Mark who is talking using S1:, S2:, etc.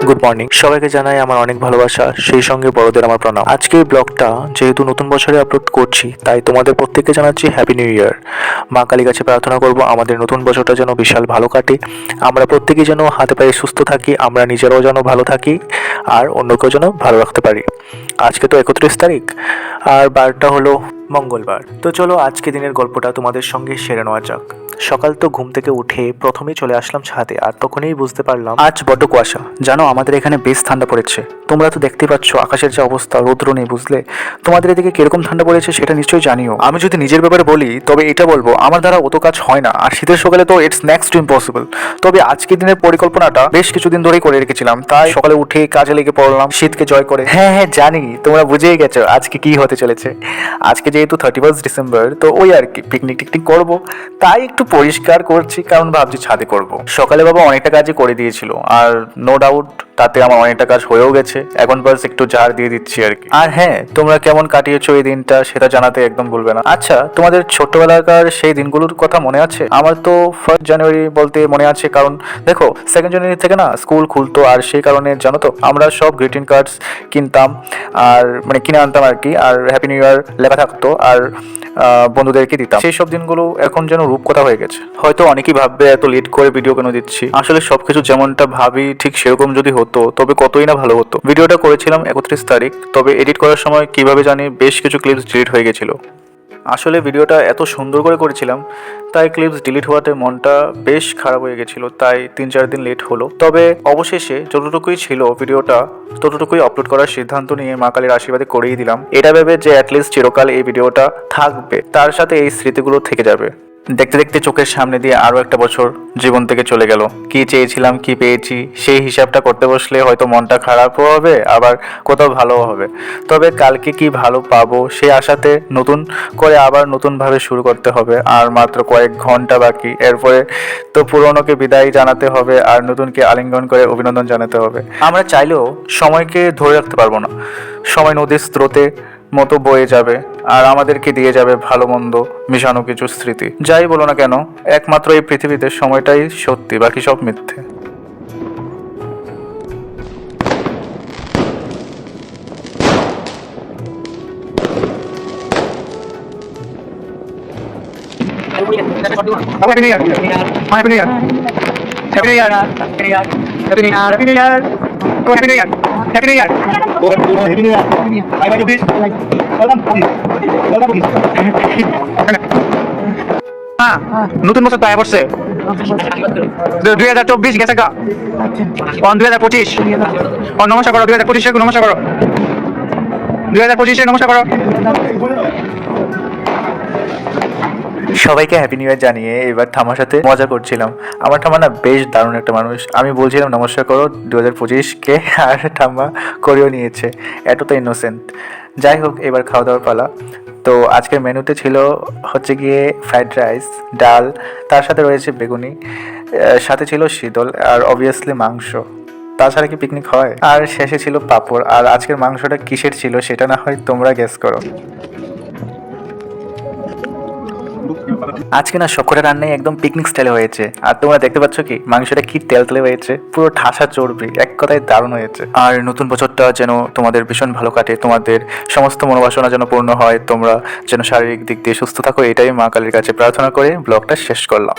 S1: Good morning, সবাইকে জানাই আমার অনেক ভালোবাসা, সেই সঙ্গে বড়দের আমার প্রণাম। আজকে এই ব্লগটা যেহেতু নতুন বছরে আপলোড করছি, তাই তোমাদের প্রত্যেককে জানাচ্ছি হ্যাপি নিউ ইয়ার। মা কালীর কাছে প্রার্থনা করব আমাদের নতুন বছরটা যেন বিশাল ভালো কাটে, আমরা প্রত্যেকেই যেন হাতে পায়ে সুস্থ থাকি, আমরা নিজেরাও যেন ভালো থাকি আর অন্যকেও যেন ভালো রাখতে পারি। আজকে তো 31 তারিখ আর বারটা হলো মঙ্গলবার। তো চলো আজকে দিনের গল্পটা তোমাদের সঙ্গে সেরে নেওয়া যাক। সকাল তো ঘুম থেকে উঠে প্রথমেই চলে আসলাম ছাদে, আর তখনই বুঝতে পারলাম আজ বড্ড কুয়াশা। জানো, আমাদের এখানে বেশ ঠান্ডা পড়েছে। তোমরা তো দেখতে পাচ্ছ আকাশের যে অবস্থা, রৌদ্র নেই, বুঝলে? তোমাদের এদিকে কিরকম ঠান্ডা পড়েছে সেটা নিশ্চয়ই জানিও। আমি যদি নিজের ব্যাপারে বলি তবে এটা বলবো আমার দ্বারা অত কাজ হয় না, আর শীতের সকালে তো ইটস নেক্সট টু ইম্পসিবল। তবে আজকের দিনের পরিকল্পনাটা বেশ কিছুদিন ধরেই করে রেখেছিলাম, তাই সকালে উঠে কাজে লেগে পড়লাম শীতকে জয় করে। হ্যাঁ হ্যাঁ জানি, তোমরা বুঝেই গেছো আজকে কি হতে চলেছে। আজকে যেহেতু 31 ডিসেম্বর, তো ওই আর কি পিকনিক টিকনিক করবো, তাই একটু পরিষ্কার করছি, কারণ ভাবছি ছাদে করব। সকালে বাবা অনেকটা কাজই করে দিয়েছিল, আর নো ডাউট তাতে আমার অনেকটা কাজ হয়েও গেছে। এখন বাস একটু ঝাড় দিয়ে দিচ্ছি আর কি। আর হ্যাঁ, তোমরা কেমন কাটিয়েছো এই দিনটা সেটা জানাতে একদম ভুলবে না। আচ্ছা, তোমাদের ছোট্টবেলাকার সেই দিনগুলোর কথা মনে আছে? আমার তো 1 জানুয়ারি বলতে মনে আছে, কারণ দেখো 2 জানুয়ারি থেকে না স্কুল খুলতো, আর সেই কারণে জানো তো আমরা সব গ্রিটিং কার্ডস কিনতাম, আর মানে কিনে আনতাম আর কি, আর হ্যাপি নিউ ইয়ার লেখা থাকতো, আর বন্ধুদেরকে দিতাম। সেই সব দিনগুলো এখন যেন রূপকথা হয়ে গেছে। হয়তো অনেকেই ভাববে এত লেট করে ভিডিও কেন দিচ্ছি, আসলে সবকিছু যেমনটা ভাবি ঠিক সেরকম যদি হতো তবে কতই না ভালো হতো। ভিডিওটা করেছিলাম 31 তারিখ, তবে এডিট করার সময় কিভাবে জানি বেশ কিছু ক্লিপস ডিলিট হয়ে গেছিল। আসলে ভিডিওটা এত সুন্দর করে করেছিলাম, তাই ক্লিপস ডিলিট হওয়াতে মনটা বেশ খারাপ হয়ে গেছিলো, তাই 3-4 দিন লেট হলো। তবে অবশেষে যতটুকুই ছিল ভিডিওটা ততটুকুই আপলোড করার সিদ্ধান্ত নিয়ে মা কালীর আশীর্বাদে করেই দিলাম, এটা ভেবে যে অ্যাটলিস্ট চিরকাল এই ভিডিওটা থাকবে, তার সাথে এই স্মৃতিগুলো থেকে যাবে। দেখতে দেখতে চোখের সামনে দিয়ে আরও একটা বছর জীবন থেকে চলে গেল। কি চেয়েছিলাম, কি পেয়েছি, সেই হিসাবটা করতে বসলে হয়তো মনটা খারাপও হবে, আবার কোথাও ভালোও হবে। তবে কালকে কি ভালো পাবো সেই আশাতে নতুন করে আবার নতুনভাবে শুরু করতে হবে। আর মাত্র কয়েক ঘন্টা বাকি, এরপরে তো পুরনোকে বিদায় জানাতে হবে আর নতুনকে আলিঙ্গন করে অভিনন্দন জানাতে হবে। আমরা চাইলেও সময়কে ধরে রাখতে পারবো না, সময় নদীর স্রোতে মতো বয়ে যাবে আর আমাদেরকে দিয়ে যাবে ভালো মন্দ মিশানো কিছু স্মৃতি। যাই বলো না কেন, একমাত্র এই পৃথিবীতে সময়টাই সত্যি, বাকি সব মিথ্যে। নতুন বছর তো পড়ছে, 2024 গেছে গা, 2025 নমস্কার করো, 2025 নমস্কার করো, 2025 নমস্কার করো। সবাইকে হ্যাপি নিউ ইয়ার জানিয়ে এবার ঠাম্মার সাথে মজা করছিলাম। আমার ঠাম্মা না বেশ দারুণ একটা মানুষ। আমি বলছিলাম নমস্কার করো 2025-কে, আর ঠাম্মা করেও নিয়েছে, এত তো ইনোসেন্ট। যাই হোক, এবার খাওয়া দাওয়ার পালা। তো আজকের মেনুতে ছিল হচ্ছে গিয়ে ফ্রাইড রাইস, ডাল, তার সাথে রয়েছে বেগুনি, সাথে ছিল শীতল, আর অবভিয়াসলি মাংস। তাছাড়া কি পিকনিক হয়? আর শেষে ছিল পাঁপড়। আর আজকের মাংসটা কিসের ছিল সেটা না হয় তোমরা গেস করো। আজকে না সবকটা রান্নাই একদম পিকনিক স্টাইলে হয়েছে, আর তোমরা দেখতে পাচ্ছ কি মাংসটা কি তেলে হয়েছে, পুরো ঠাসা চর্বি, এক কথায় দারুণ হয়েছে। আর নতুন বছরটা যেন তোমাদের ভীষণ ভালো কাটে, তোমাদের সমস্ত মনোবাসনা যেন পূর্ণ হয়, তোমরা যেন শারীরিক দিক দিয়ে সুস্থ থাকো, এটাই মা কালীর কাছে প্রার্থনা করে ব্লগটা শেষ করলাম।